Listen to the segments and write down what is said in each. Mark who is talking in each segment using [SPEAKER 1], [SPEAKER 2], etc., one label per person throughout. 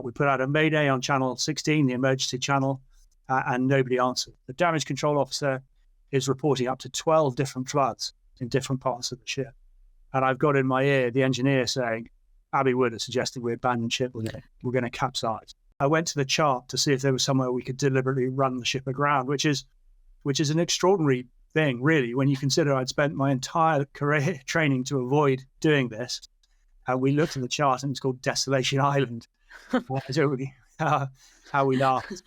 [SPEAKER 1] We put out a mayday on channel 16, the emergency channel, and nobody answered. The damage control officer is reporting up to 12 different floods in different parts of the ship. And I've got in my ear the engineer saying, Abbey Wood is suggesting we abandon ship, we're going to capsize. I went to the chart to see if there was somewhere we could deliberately run the ship aground, which is an extraordinary thing, really, when you consider I'd spent my entire career training to avoid doing this. We looked at the chart and it's called Desolation Island. How we laughed.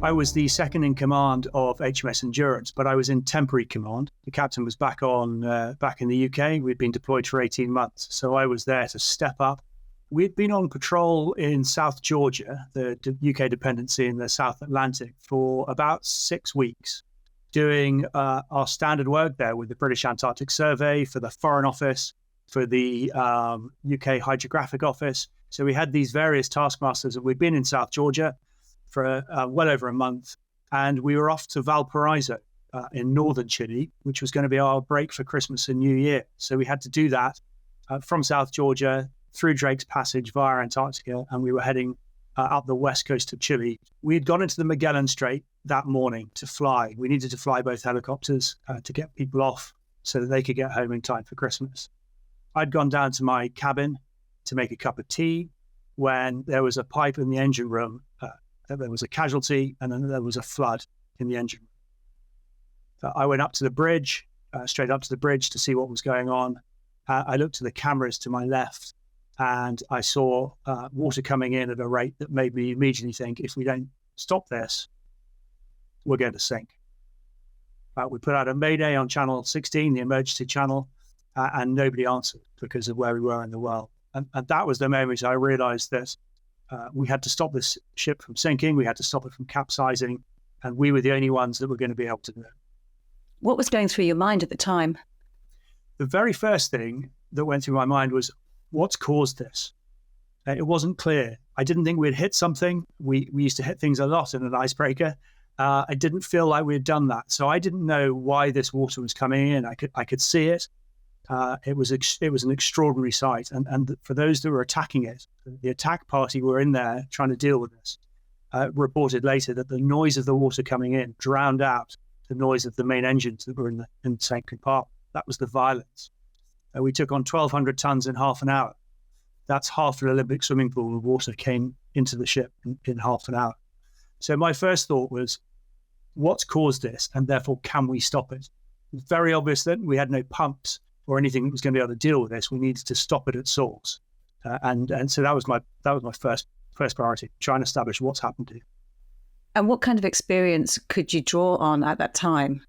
[SPEAKER 1] I was the second in command of HMS Endurance, but I was in temporary command. The captain was back in the UK. We'd been deployed for 18 months. So I was there to step up. We'd been on patrol in South Georgia, the UK dependency in the South Atlantic, for about 6 weeks, doing our standard work there with the British Antarctic Survey, for the Foreign Office, for the UK Hydrographic Office. So we had these various taskmasters, and we'd been in South Georgia for well over a month, and we were off to Valparaiso in northern Chile, which was going to be our break for Christmas and New Year. So we had to do that from South Georgia through Drake's Passage via Antarctica, and we were heading up the west coast of Chile. We had gone into the Magellan Strait that morning to fly. We needed to fly both helicopters to get people off so that they could get home in time for Christmas. I'd gone down to my cabin to make a cup of tea when there was a pipe in the engine room. There was a casualty, and then there was a flood in the engine room. I went up to the bridge, straight up to the bridge to see what was going on. I looked to the cameras to my left, and I saw water coming in at a rate that made me immediately think, if we don't stop this, we're going to sink. We put out a mayday on channel 16, the emergency channel, and nobody answered because of where we were in the world. And that was the moment I realized that we had to stop this ship from sinking. We had to stop it from capsizing, and we were the only ones that were going to be able to do it.
[SPEAKER 2] What was going through your mind at the time?
[SPEAKER 1] The very first thing that went through my mind was, what's caused this? It wasn't clear. I didn't think we'd hit something. We used to hit things a lot in an icebreaker. I didn't feel like we had done that. So I didn't know why this water was coming in. I could see it. It was an extraordinary sight. And for those that were attacking it, the attack party were in there trying to deal with this. Reported later that the noise of the water coming in drowned out the noise of the main engines that were in the same compartment. That was the violence. We took on 1,200 tons in half an hour. That's half an Olympic swimming pool of water came into the ship in half an hour. So my first thought was, what's caused this? And therefore, can we stop it? It's very obvious that we had no pumps or anything that was going to be able to deal with this. We needed to stop it at source. And so that was my first priority, try and establish what's happened here.
[SPEAKER 2] And what kind of experience could you draw on at that time?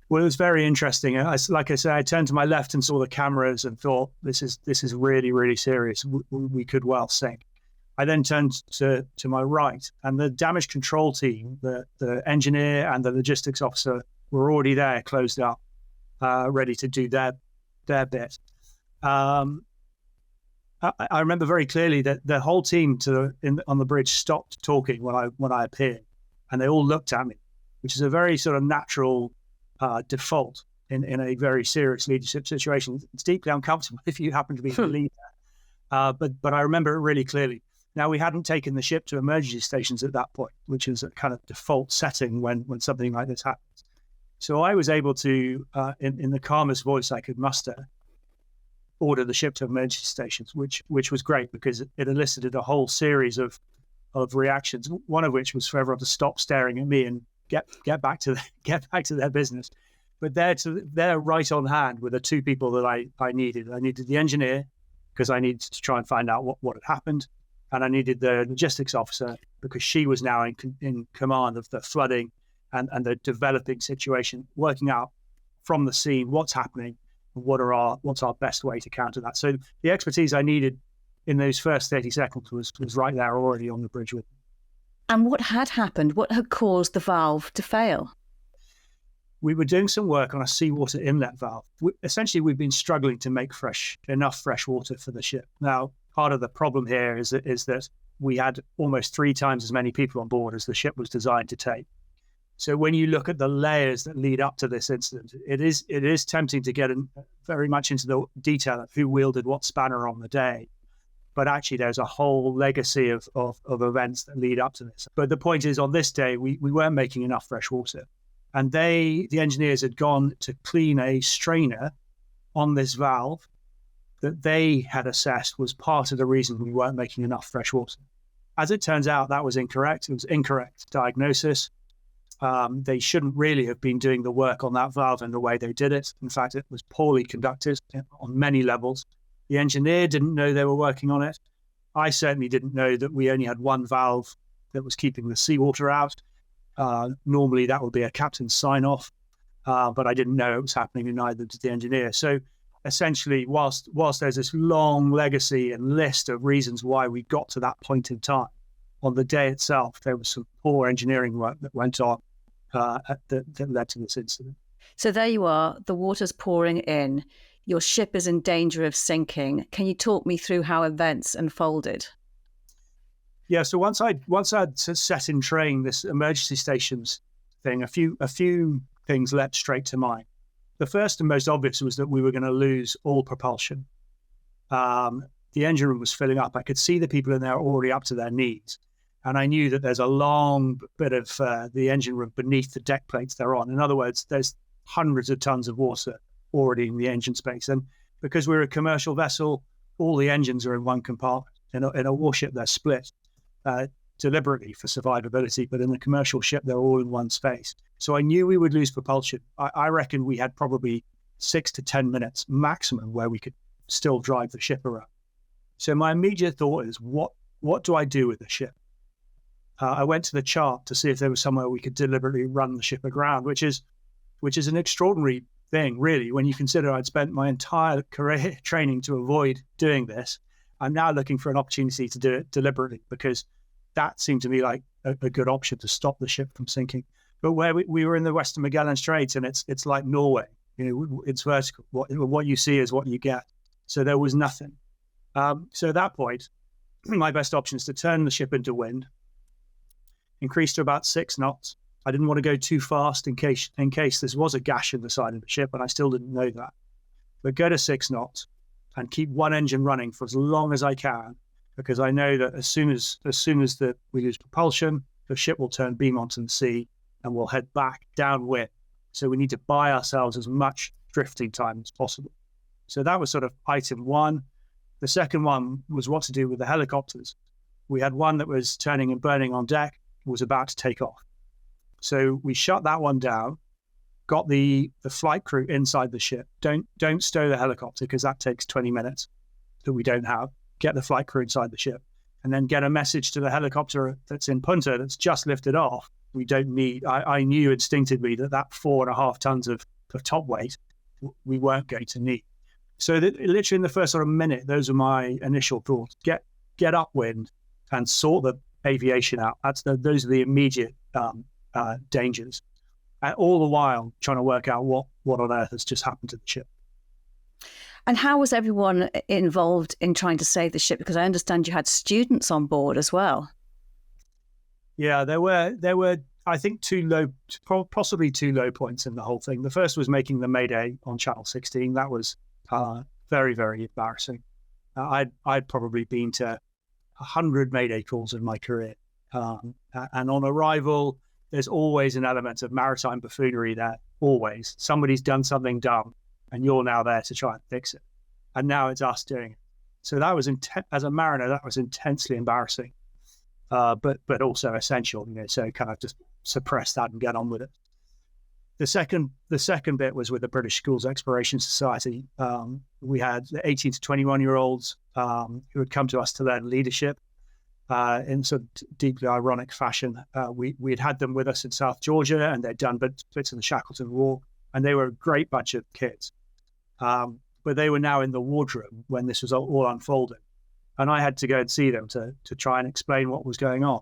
[SPEAKER 1] Well, it was very interesting. Like I said, I turned to my left and saw the cameras and thought, this is really, really serious. We could well sink. I then turned to my right, and the damage control team, the engineer and the logistics officer were already there, closed up, ready to do their bit. I remember very clearly that the whole team on the bridge stopped talking when I appeared, and they all looked at me, which is a very sort of natural default in a very serious leadership situation. It's deeply uncomfortable if you happen to be the leader. But I remember it really clearly. Now, we hadn't taken the ship to emergency stations at that point, which is a kind of default setting when something like this happens. So I was able to, in the calmest voice I could muster, order the ship to emergency stations, which was great because it elicited a whole series of reactions. One of which was for everyone to stop staring at me and get back to their business. But they're right on hand with the two people that I needed. I needed the engineer because I needed to try and find out what had happened, and I needed the logistics officer because she was now in command of the flooding and the developing situation, working out from the scene what's happening and what's our best way to counter that. So the expertise I needed in those first 30 seconds was right there already on the bridge with me.
[SPEAKER 2] And what had happened? What had caused the valve to fail?
[SPEAKER 1] We were doing some work on a seawater inlet valve. Essentially, we've been struggling to make enough fresh water for the ship. Now, part of the problem here is that we had almost 3 times as many people on board as the ship was designed to take. So when you look at the layers that lead up to this incident, it is tempting to get very much into the detail of who wielded what spanner on the day. But actually, there's a whole legacy of events that lead up to this. But the point is, on this day, we weren't making enough fresh water. And the engineers had gone to clean a strainer on this valve that they had assessed was part of the reason we weren't making enough fresh water. As it turns out, that was incorrect. It was incorrect diagnosis. They shouldn't really have been doing the work on that valve in the way they did it. In fact, it was poorly conducted on many levels. The engineer didn't know they were working on it. I certainly didn't know that we only had one valve that was keeping the seawater out. Normally, that would be a captain's sign-off, but I didn't know it was happening, and neither did the engineer. So essentially, whilst there's this long legacy and list of reasons why we got to that point in time, on the day itself, there was some poor engineering work that went on that led to this incident.
[SPEAKER 2] So there you are, the water's pouring in. Your ship is in danger of sinking. Can you talk me through how events unfolded?
[SPEAKER 1] Yeah, so once I'd set in train this emergency stations thing, a few things leapt straight to mind. The first and most obvious was that we were going to lose all propulsion. The engine room was filling up. I could see the people in there already up to their knees. And I knew that there's a long bit of the engine room beneath the deck plates they're on. In other words, there's hundreds of tons of water already in the engine space. And because we're a commercial vessel, all the engines are in one compartment. In a warship, they're split deliberately for survivability, but in a commercial ship, they're all in one space. So I knew we would lose propulsion. I reckon we had probably 6 to 10 minutes maximum where we could still drive the ship around. So my immediate thought is, what do I do with the ship? I went to the chart to see if there was somewhere we could deliberately run the ship aground, which is an extraordinary thing, really, when you consider I'd spent my entire career training to avoid doing this. I'm now looking for an opportunity to do it deliberately, because that seemed to me like a good option to stop the ship from sinking. But where we were in the Western Magellan Straits, and it's like Norway, it's vertical. What you see is what you get. So there was nothing. So at that point, my best option is to turn the ship into wind, increase to about 6 knots. I didn't want to go too fast in case this was a gash in the side of the ship, and I still didn't know that. But go to 6 knots and keep one engine running for as long as I can, because I know that as soon as we lose propulsion, the ship will turn beam onto the sea and we'll head back downwind. So we need to buy ourselves as much drifting time as possible. So that was sort of item one. The second one was what to do with the helicopters. We had one that was turning and burning on deck, was about to take off. So we shut that one down, got the flight crew inside the ship. Don't stow the helicopter, because that takes 20 minutes that we don't have. Get the flight crew inside the ship, and then get a message to the helicopter that's in punta that's just lifted off. We don't need, I knew instinctively that 4.5 tons of top weight we weren't going to need. So that literally in the first sort of minute, those are my initial thoughts. Get upwind and sort the aviation out. Those are the immediate dangers. And all the while trying to work out what on earth has just happened to the ship.
[SPEAKER 2] And how was everyone involved in trying to save the ship? Because I understand you had students on board as well.
[SPEAKER 1] Yeah, there were I think possibly two low points in the whole thing. The first was making the Mayday on Channel 16. That was very, very embarrassing. I'd probably been to 100 Mayday calls in my career. And on arrival, there's always an element of maritime buffoonery there, always. Somebody's done something dumb, and you're now there to try and fix it. And now it's us doing it. So that was, as a mariner, that was intensely embarrassing, but also essential, so kind of just suppress that and get on with it. The second bit was with the British Schools Exploration Society. We had the 18 to 21-year-olds who had come to us to learn leadership in sort of deeply ironic fashion. We'd had them with us in South Georgia, and they'd done bits of the Shackleton War, and they were a great bunch of kids. But they were now in the wardroom when this was all unfolding. And I had to go and see them to try and explain what was going on.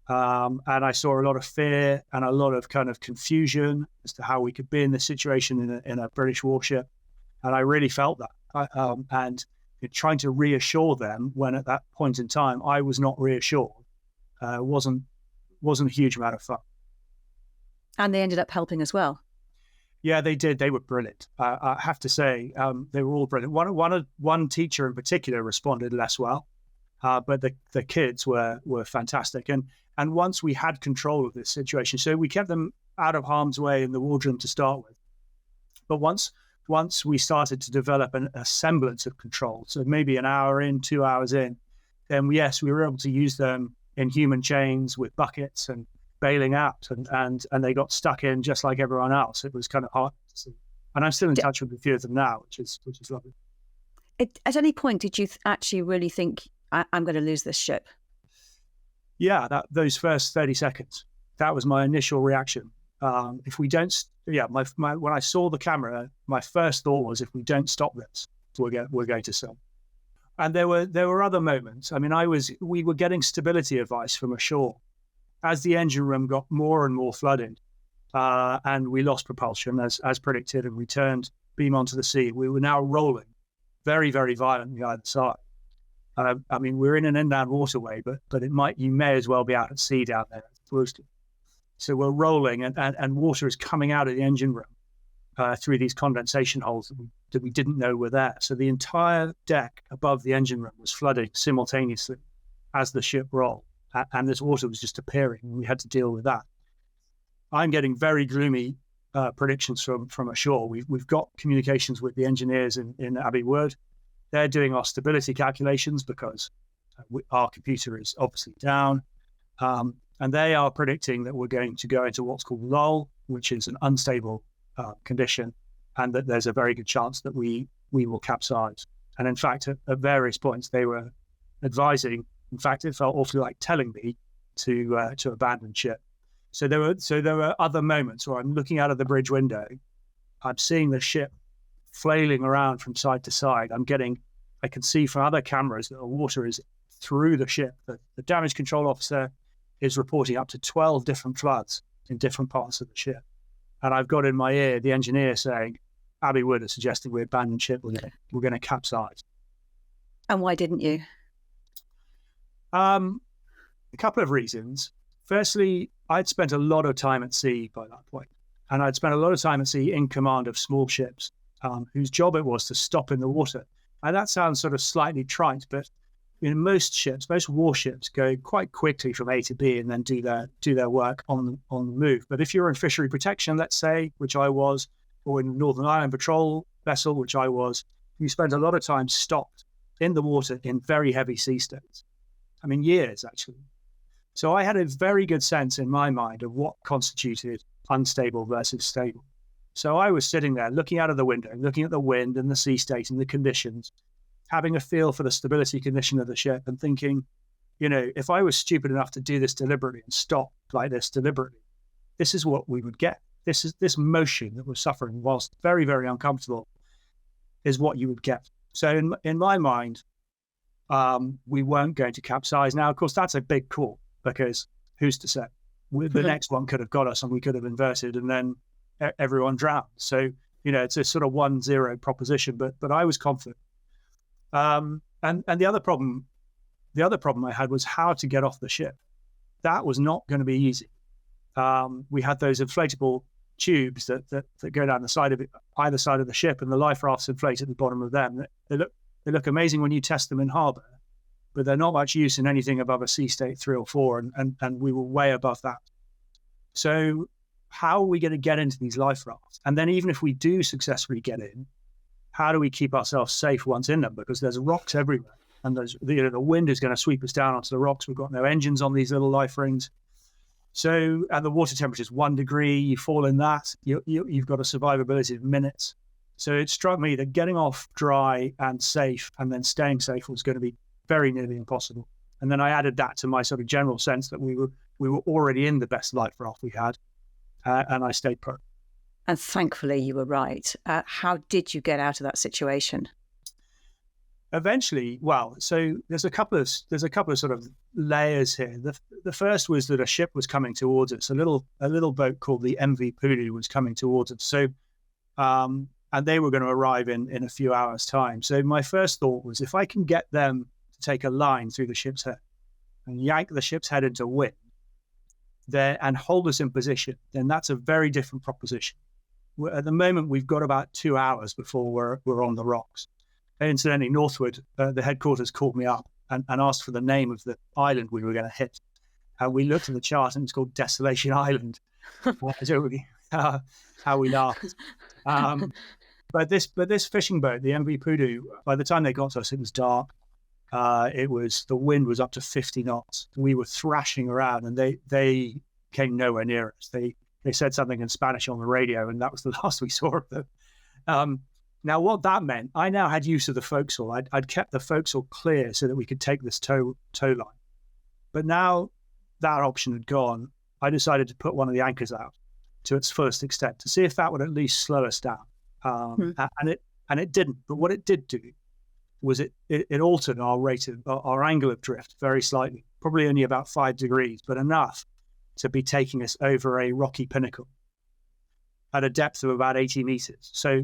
[SPEAKER 1] And I saw a lot of fear and a lot of kind of confusion as to how we could be in this situation in a British warship. And I really felt that. And trying to reassure them when at that point in time I was not reassured wasn't a huge amount of fun.
[SPEAKER 2] And they ended up helping as well.
[SPEAKER 1] Yeah, they did. They were brilliant. I have to say, they were all brilliant. One teacher in particular responded less well, but the kids were fantastic. And once we had control of this situation, so we kept them out of harm's way in the wardroom to start with. But once we started to develop a semblance of control, so maybe an hour in, 2 hours in, then yes, we were able to use them in human chains with buckets and bailing out, and they got stuck in just like everyone else. It was kind of hard to see. And I'm still in touch with a few of them now, which is lovely.
[SPEAKER 2] At any point, did you actually really think, I'm going to lose this ship?
[SPEAKER 1] Yeah, those first 30 seconds, that was my initial reaction. If we don't, when I saw the camera, my first thought was, if we don't stop this, we're going to sink. And there were other moments. I mean, we were getting stability advice from ashore as the engine room got more and more flooded, and we lost propulsion as predicted, and we turned beam onto the sea. We were now rolling very, very violently either side. I mean, we're in an inland waterway, but you may as well be out at sea down there. So we're rolling, and water is coming out of the engine room through these condensation holes that we didn't know were there. So the entire deck above the engine room was flooding simultaneously as the ship rolled, and this water was just appearing, and we had to deal with that. I'm getting very gloomy predictions from ashore. We've got communications with the engineers in Abbey Wood. They're doing our stability calculations because our computer is obviously down. And they are predicting that we're going to go into what's called lull, which is an unstable condition, and that there's a very good chance that we will capsize. And in fact, at various points, they were advising. In fact, it felt awfully like telling me to abandon ship. So there were other moments where I'm looking out of the bridge window, I'm seeing the ship flailing around from side to side. I can see from other cameras that the water is through the ship. The damage control officer is reporting up to 12 different floods in different parts of the ship. And I've got in my ear the engineer saying, Abbey Wood is suggesting we abandon ship, we're going to capsize.
[SPEAKER 2] And why didn't you?
[SPEAKER 1] A couple of reasons. Firstly, I'd spent a lot of time at sea by that point, and I'd spent a lot of time at sea in command of small ships, whose job it was to stop in the water. And that sounds sort of slightly trite, but most warships go quite quickly from A to B and then do their work on the move. But if you're in fishery protection, let's say, which I was, or in Northern Ireland Patrol vessel, which I was, you spend a lot of time stopped in the water in very heavy sea states. I mean, years, actually. So I had a very good sense in my mind of what constituted unstable versus stable. So I was sitting there looking out of the window, looking at the wind and the sea state and the conditions, having a feel for the stability condition of the ship and thinking, if I was stupid enough to do this deliberately and stop like this deliberately, this is what we would get. This motion that we're suffering, whilst very, very uncomfortable, is what you would get. So in my mind, we weren't going to capsize. Now, of course, that's a big call, because who's to say? The next one could have got us and we could have inverted and then everyone drowned. So, it's a sort of 1-0 proposition, but I was confident. And the other problem I had was how to get off the ship. That was not going to be easy. We had those inflatable tubes that go down the side of it, either side of the ship, and the life rafts inflate at the bottom of them. They look amazing when you test them in harbour, but they're not much use in anything above a sea state 3 or 4, and we were way above that. So how are we going to get into these life rafts? And then even if we do successfully get in, how do we keep ourselves safe once in them? Because there's rocks everywhere, and the wind is going to sweep us down onto the rocks. We've got no engines on these little life rings. So, and the water temperature is 1 degree. You fall in that, you've got a survivability of minutes. So it struck me that getting off dry and safe and then staying safe was going to be very nearly impossible. And then I added that to my sort of general sense that we were already in the best life raft we had, and I stayed put.
[SPEAKER 2] And thankfully you were right. How did you get out of that situation?
[SPEAKER 1] Eventually, so there's a couple of sort of layers here. The first was that a ship was coming towards us. A little boat called the MV Pulu was coming towards us. So, and they were going to arrive in a few hours' time. So my first thought was, if I can get them to take a line through the ship's head and yank the ship's head into wind, there and hold us in position, then that's a very different proposition. At the moment, we've got about 2 hours before we're on the rocks. And incidentally, Northwood, the headquarters, called me up and asked for the name of the island we were going to hit. And we looked at the chart, and it's called Desolation Island. How we laughed. But this fishing boat, the MV Poodoo, by the time they got to us, it was dark. The wind was up to 50 knots. We were thrashing around, and they came nowhere near us. They said something in Spanish on the radio, and that was the last we saw of them. Now, what that meant, I now had use of the forecastle. I'd kept the forecastle clear so that we could take this tow line. But now that option had gone, I decided to put one of the anchors out to its fullest extent to see if that would at least slow us down. And it didn't. But what it did do was it altered our rate of our angle of drift very slightly, probably only about 5 degrees, but enough to be taking us over a rocky pinnacle at a depth of about 80 meters. So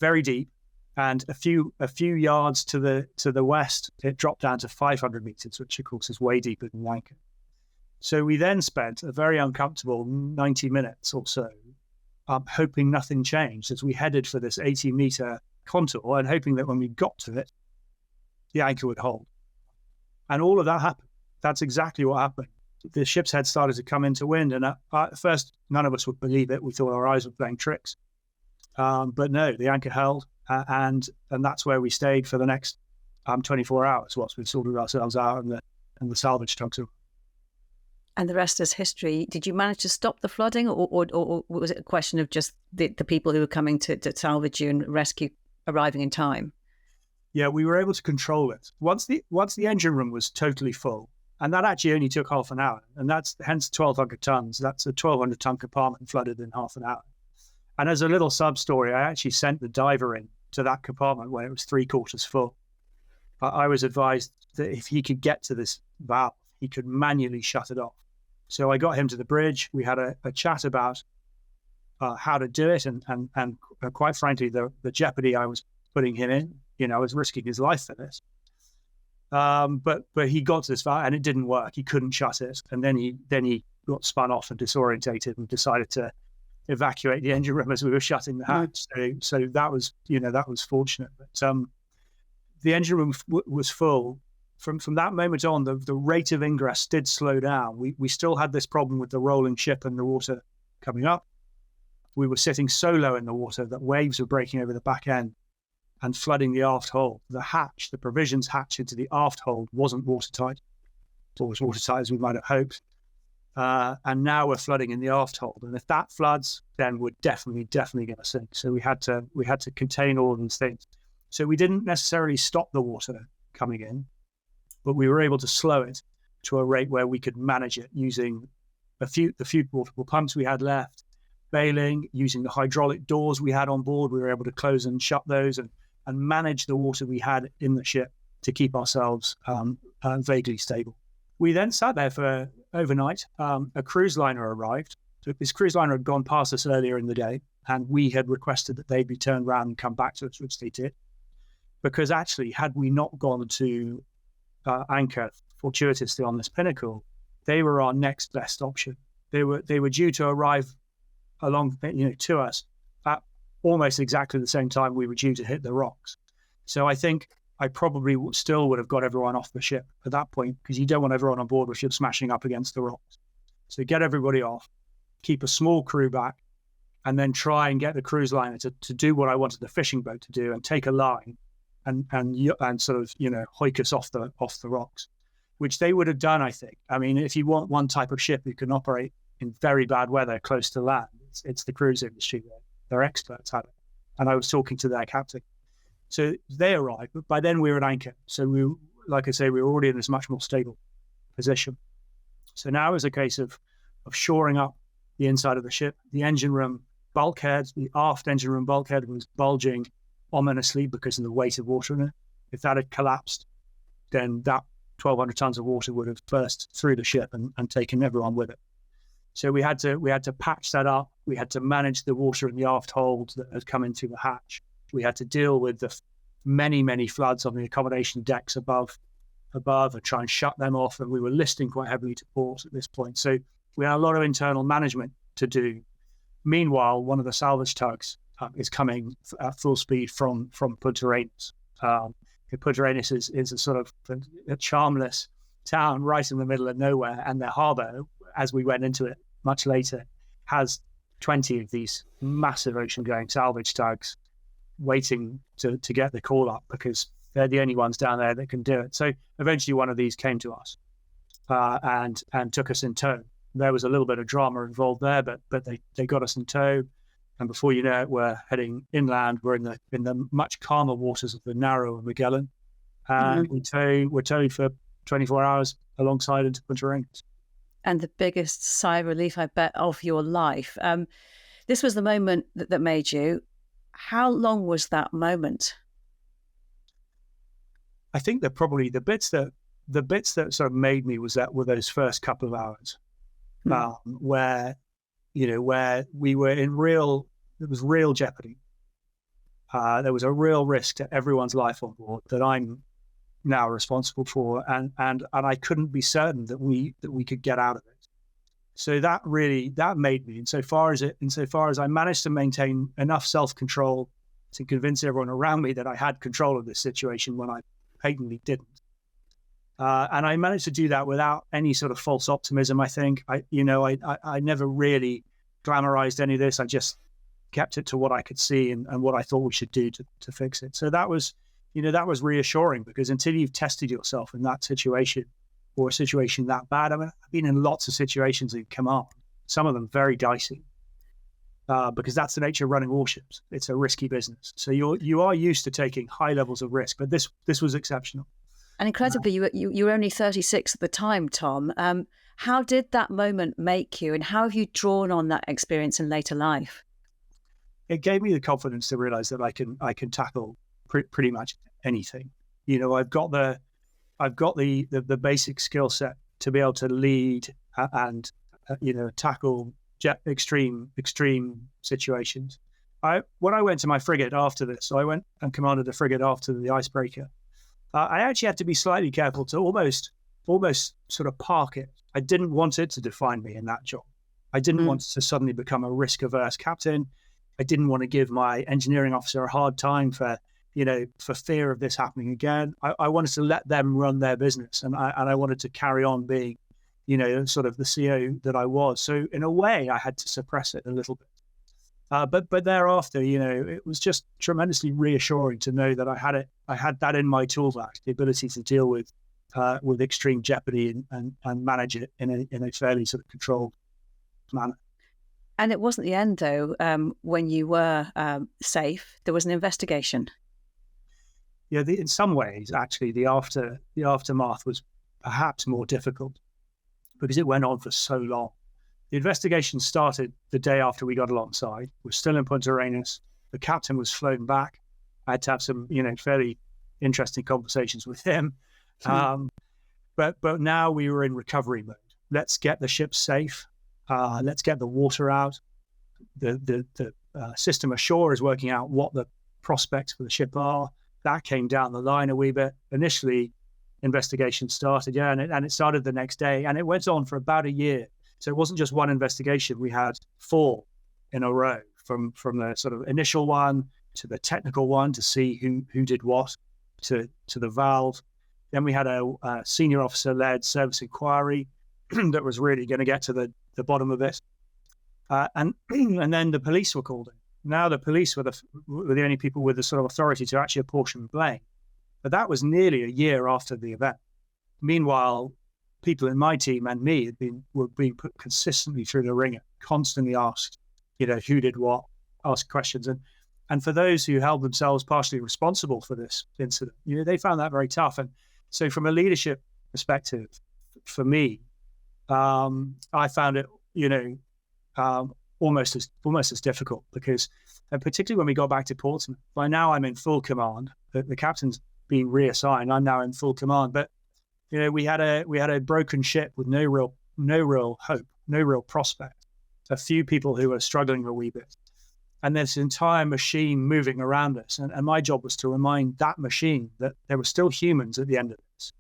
[SPEAKER 1] very deep, and a few yards to the west, it dropped down to 500 meters, which of course is way deeper than the anchor. So we then spent a very uncomfortable 90 minutes or so hoping nothing changed as we headed for this 80-meter contour and hoping that when we got to it, the anchor would hold. And all of that happened. That's exactly what happened. The ship's head started to come into wind, and at first, none of us would believe it. We thought our eyes were playing tricks. But no, the anchor held, and that's where we stayed for the next 24 hours whilst we sorted ourselves out and the salvage tugs.
[SPEAKER 2] And the rest is history. Did you manage to stop the flooding, or was it a question of just the people who were coming to salvage you and rescue arriving in time?
[SPEAKER 1] Yeah, we were able to control it. Once the engine room was totally full, and that actually only took half an hour, and that's hence 1,200 tons. That's a 1,200 ton compartment flooded in half an hour. And as a little sub story, I actually sent the diver in to that compartment when it was 3/4 full. I was advised that if he could get to this valve, he could manually shut it off. So I got him to the bridge. We had a chat about how to do it, and quite frankly, the jeopardy I was putting him in. I was risking his life for this. But he got to this valve and it didn't work. He couldn't shut it, and then he got spun off and disorientated and decided to evacuate the engine room as we were shutting the hatch. So that was fortunate. But the engine room was full. From that moment on, the rate of ingress did slow down. We still had this problem with the rolling ship and the water coming up. We were sitting so low in the water that waves were breaking over the back end and flooding the aft hold. The provisions hatch into the aft hold wasn't watertight, or as watertight as we might have hoped. And now we're flooding in the aft hold. And if that floods, then we're definitely going to sink. So we had to contain all of these things. So we didn't necessarily stop the water coming in, but we were able to slow it to a rate where we could manage it using the few portable pumps we had left, bailing, using the hydraulic doors we had on board. We were able to close and shut those and manage the water we had in the ship to keep ourselves vaguely stable. We then sat there for overnight. A cruise liner arrived. So this cruise liner had gone past us earlier in the day, and we had requested that they be turned around and come back to us, which they did. Because actually, had we not gone to anchor fortuitously on this pinnacle, they were our next best option. They were due to arrive along, to us at almost exactly the same time we were due to hit the rocks. So I think I probably still would have got everyone off the ship at that point, because you don't want everyone on board if you're smashing up against the rocks. So get everybody off, keep a small crew back, and then try and get the cruise liner to do what I wanted the fishing boat to do and take a line and sort of, hoik us off the rocks, which they would have done, I think. I mean, if you want one type of ship who can operate in very bad weather close to land, it's the cruise industry. They're experts at it. And I was talking to their captain. So they arrived, but by then we were at anchor. So we were already in this much more stable position. So now it was a case of shoring up the inside of the ship. The engine room bulkhead, the aft engine room bulkhead was bulging ominously because of the weight of water in it. If that had collapsed, then that 1,200 tons of water would have burst through the ship and taken everyone with it. So we had to patch that up. We had to manage the water in the aft hold that had come into the hatch. We had to deal with the many, many floods on the accommodation decks above and try and shut them off. And we were listing quite heavily to port at this point. So We had a lot of internal management to do. Meanwhile, one of the salvage tugs is coming at full speed from Punta Arenas. Punta Arenas is a sort of a charmless town right in the middle of nowhere, and the harbour, as we went into it much later, has 20 of these massive ocean-going salvage tugs waiting to get the call up, because they're the only ones down there that can do it. So eventually one of these came to us and took us in tow. There was a little bit of drama involved there, but they got us in tow. And before you know it, we're heading inland. We're in the much calmer waters of the Narrow and Magellan. And we're towed for 24 hours alongside into Punta Arenas.
[SPEAKER 2] And the biggest sigh of relief, I bet, of your life. This was the moment that made you. How long was that moment?
[SPEAKER 1] I think that probably the bits that sort of made me were those first couple of hours, where we were there was real jeopardy. There was a real risk to everyone's life on board that I'm now responsible for, and I couldn't be certain that we could get out of it. So that made me, insofar as I managed to maintain enough self-control to convince everyone around me that I had control of this situation when I patently didn't. And I managed to do that without any sort of false optimism. I think I never really glamorized any of this. I just kept it to what I could see and what I thought we should do to fix it. So that was reassuring, because until you've tested yourself in that situation, or a situation that bad, I mean, I've been in lots of situations in command, some of them very dicey, because that's the nature of running warships. It's a risky business. So you are used to taking high levels of risk, but this was exceptional.
[SPEAKER 2] And incredibly, you were only 36 at the time, Tom. How did that moment make you, and how have you drawn on that experience in later life?
[SPEAKER 1] It gave me the confidence to realize that I can tackle pretty much anything. I've got the basic skill set to be able to lead and tackle extreme situations. When I went to my frigate after this, so I went and commanded a frigate after the icebreaker. I actually had to be slightly careful to almost sort of park it. I didn't want it to define me in that job. I didn't want to suddenly become a risk-averse captain. I didn't want to give my engineering officer a hard time for fear of this happening again. I wanted to let them run their business, and I wanted to carry on being, sort of the CEO that I was. So in a way, I had to suppress it a little bit. But thereafter, it was just tremendously reassuring to know that I had that in my toolbox, the ability to deal with extreme jeopardy and manage it in a fairly sort of controlled manner.
[SPEAKER 2] And it wasn't the end, though. When you were safe, there was an investigation.
[SPEAKER 1] Yeah, in some ways, actually, the aftermath was perhaps more difficult because it went on for so long. The investigation started the day after we got alongside. We're still in Punta Arenas. The captain was flown back. I had to have some, fairly interesting conversations with him. But now we were in recovery mode. Let's get the ship safe. Let's get the water out. The system ashore is working out what the prospects for the ship are. That came down the line a wee bit. Initially, investigation started, and it started the next day, and it went on for about a year. So it wasn't just one investigation. We had 4 in a row, from the sort of initial one to the technical one to see who did what, to the valve. Then we had a senior officer-led service inquiry that was really going to get to the bottom of it. And then the police were called in. Now the police were the only people with the sort of authority to actually apportion blame. But that was nearly a year after the event. Meanwhile, people in my team and me were being put consistently through the ringer, constantly asked, who did what, asked questions. And for those who held themselves partially responsible for this incident, they found that very tough. And so from a leadership perspective, for me, I found it, almost as difficult, because, and particularly when we got back to Portsmouth, by now I'm in full command. The captain's been reassigned. I'm now in full command. But we had a broken ship with no real hope, no real prospect. A few people who were struggling a wee bit, and this entire machine moving around us. And my job was to remind that machine that there were still humans at the end of this,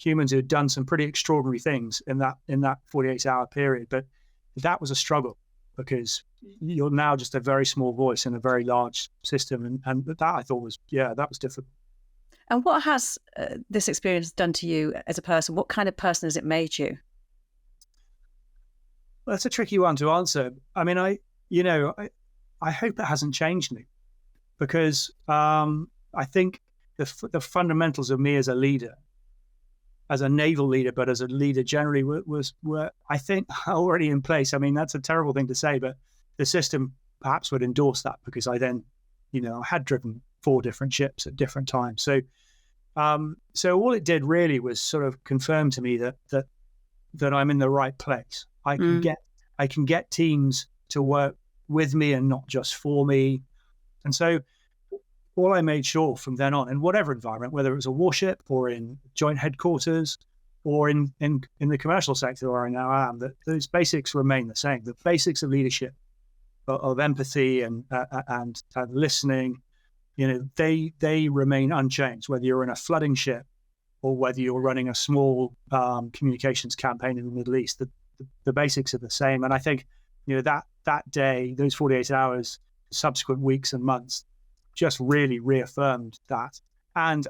[SPEAKER 1] humans who had done some pretty extraordinary things in that 48-hour period. But that was a struggle because you're now just a very small voice in a very large system. And that I thought was, that was difficult.
[SPEAKER 2] And what has this experience done to you as a person? What kind of person has it made you?
[SPEAKER 1] Well, that's a tricky one to answer. I mean, I hope it hasn't changed me, because I think the fundamentals of me as a leader, as a naval leader, but as a leader generally, were I think already in place. I mean, that's a terrible thing to say, but the system perhaps would endorse that, because I then, I had driven 4 different ships at different times. So all it did really was sort of confirm to me that I'm in the right place. I can get teams to work with me and not just for me. And so all I made sure from then on, in whatever environment, whether it was a warship or in joint headquarters or in the commercial sector where I now am, that those basics remain the same. The basics of leadership, of empathy and listening, they remain unchanged, whether you're in a flooding ship or whether you're running a small communications campaign in the Middle East. The basics are the same. And I think, that day, those 48 hours, subsequent weeks and months, just really reaffirmed that, and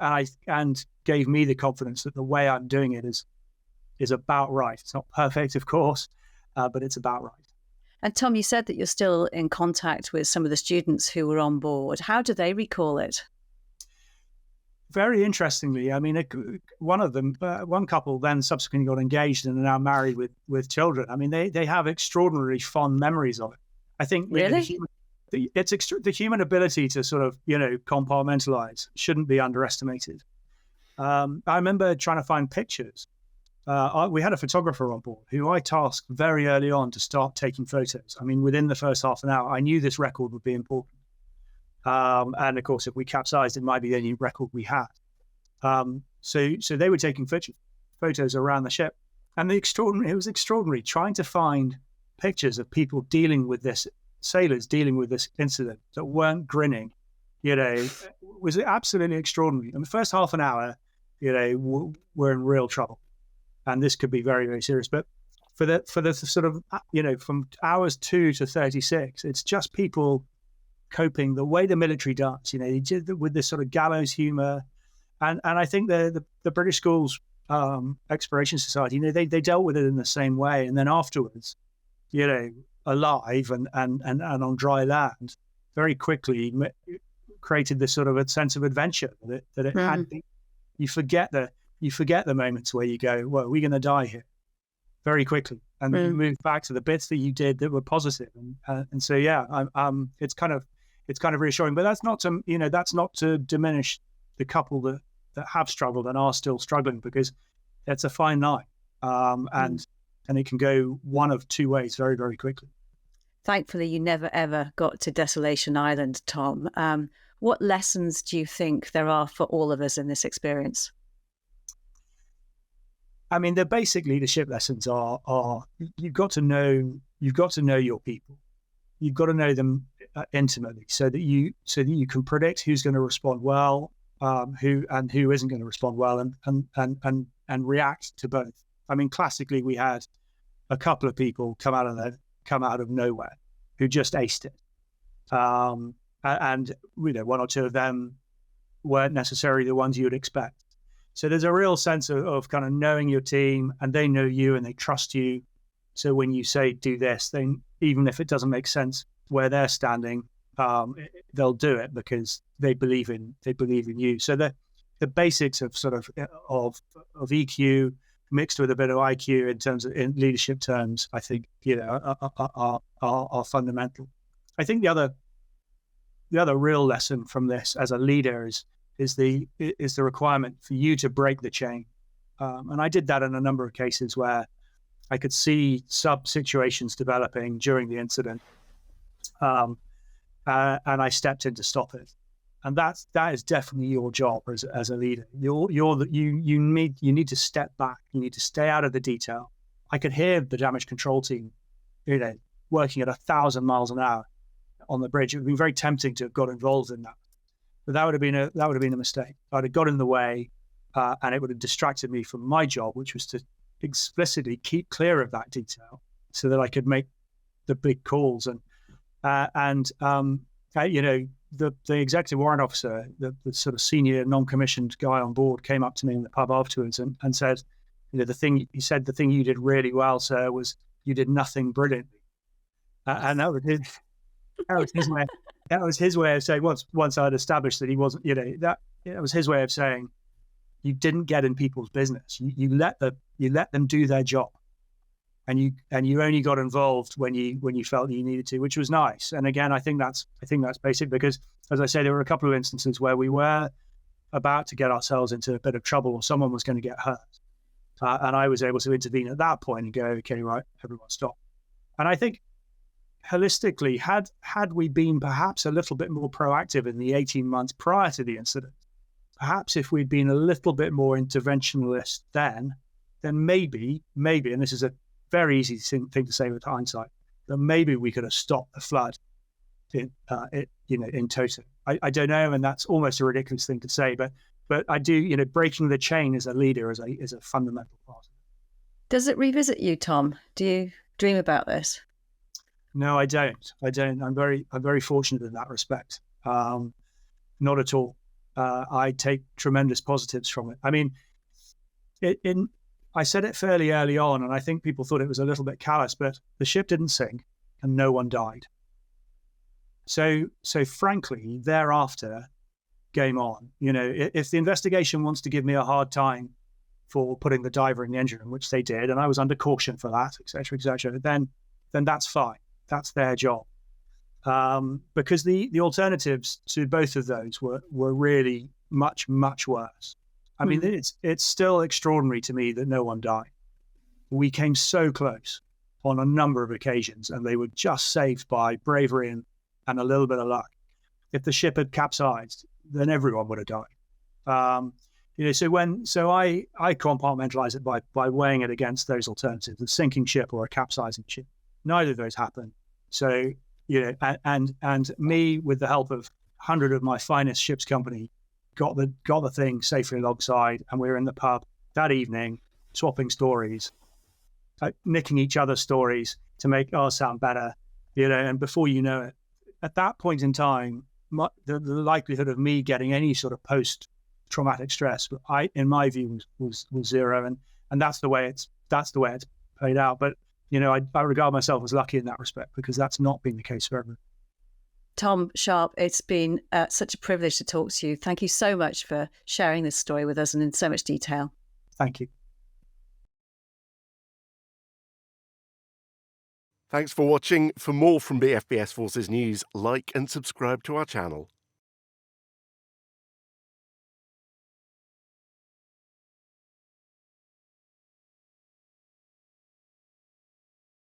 [SPEAKER 1] gave me the confidence that the way I'm doing it is about right. It's not perfect, of course, but it's about right.
[SPEAKER 2] And Tom, you said that you're still in contact with some of the students who were on board. How do they recall it?
[SPEAKER 1] Very interestingly, I mean, one of them, one couple then subsequently got engaged and are now married with children. I mean, they have extraordinarily fond memories of it. I think
[SPEAKER 2] really,
[SPEAKER 1] the human ability to sort of, compartmentalize shouldn't be underestimated. I remember trying to find pictures. We had a photographer on board who I tasked very early on to start taking photos. I mean, within the first half an hour, I knew this record would be important. And of course, if we capsized, it might be the only record we had. So they were taking photos around the ship, and it was extraordinary trying to find pictures of people dealing with this, sailors dealing with this incident that weren't grinning. Was absolutely extraordinary. And the first half an hour, we're in real trouble, and this could be very, very serious. But for the sort of, from hours 2 to 36, it's just people coping the way the military does, with this sort of gallows humor. And I think the British Schools Exploration Society, they dealt with it in the same way. And then afterwards, alive and on dry land, very quickly created this sort of a sense of adventure that it had. You forget the moments where you go, well, we're going to die here, very quickly, and you move back to the bits that you did that were positive. And so, it's kind of reassuring, but that's not to diminish the couple that have struggled and are still struggling, because it's a fine line, and it can go one of 2 ways very, very quickly.
[SPEAKER 2] Thankfully, you never ever got to Desolation Island, Tom. What lessons do you think there are for all of us in this experience?
[SPEAKER 1] I mean, the basic leadership lessons are you've got to know your people. You've got to know them intimately, so that you can predict who's going to respond well, who isn't going to respond well, and react to both. I mean, classically, we had a couple of people come out of nowhere who just aced it, and 1 or 2 of them weren't necessarily the ones you would expect. So there's a real sense of kind of knowing your team, and they know you and they trust you. So when you say do this, then even if it doesn't make sense where they're standing, they'll do it because they believe in you. So the basics of sort of EQ mixed with a bit of IQ in leadership terms, I think, are fundamental. I think the other real lesson from this as a leader is the requirement for you to break the chain. And I did that in a number of cases where I could see sub situations developing during the incident, and I stepped in to stop it. And that is definitely your job as a leader. You need to step back. You need to stay out of the detail. I could hear the damage control team, working at 1,000 miles an hour on the bridge. It would be very tempting to have got involved in that, but that would have been a mistake. I'd have got in the way, and it would have distracted me from my job, which was to explicitly keep clear of that detail so that I could make the big calls. And the executive warrant officer, the sort of senior non-commissioned guy on board, came up to me in the pub afterwards and said, the thing you did really well, sir, was you did nothing brilliantly. And that was his way of saying, once I'd established that he wasn't, that was his way of saying, you didn't get in people's business. You let them do their job, and you only got involved when you felt you needed to, which was nice. And again, I think that's basic, because, as I say, there were a couple of instances where we were about to get ourselves into a bit of trouble, or someone was going to get hurt, and I was able to intervene at that point and go, okay, right, everyone stop. And I think holistically, had we been perhaps a little bit more proactive in the 18 months prior to the incident, perhaps if we'd been a little bit more interventionist then maybe, and this is a very easy thing to say with hindsight, that maybe we could have stopped the flood in total. I don't know, and that's almost a ridiculous thing to say, but I do, breaking the chain as a leader is a fundamental part.
[SPEAKER 2] Does it revisit you, Tom? Do you dream about this?
[SPEAKER 1] No, I don't. I'm very fortunate in that respect. Not at all. I take tremendous positives from it. I mean, I said it fairly early on, and I think people thought it was a little bit callous, but the ship didn't sink and no one died. So frankly, thereafter, game on. If the investigation wants to give me a hard time for putting the diver in the engine room, which they did, and I was under caution for that, et cetera, then that's fine. That's their job. Because the alternatives to both of those were really much, much worse. I mean, it's still extraordinary to me that no one died. We came so close on a number of occasions, and they were just saved by bravery and a little bit of luck. If the ship had capsized, then everyone would have died. So I compartmentalize it by weighing it against those alternatives: a sinking ship or a capsizing ship. Neither of those happened. So, and me, with the help of 100 of my finest ship's company, got the thing safely alongside, and we were in the pub that evening, swapping stories, nicking each other's stories to make ours sound better, and before you know it, at that point in time, the likelihood of me getting any sort of post-traumatic stress, in my view, was zero, and that's the way it's played out. But I regard myself as lucky in that respect, because that's not been the case for everyone.
[SPEAKER 2] Tom Sharpe, it's been such a privilege to talk to you. Thank you so much for sharing this story with us and in so much detail.
[SPEAKER 1] Thank you.
[SPEAKER 3] Thanks for watching. For more from BFBS Forces News, like and subscribe to our channel.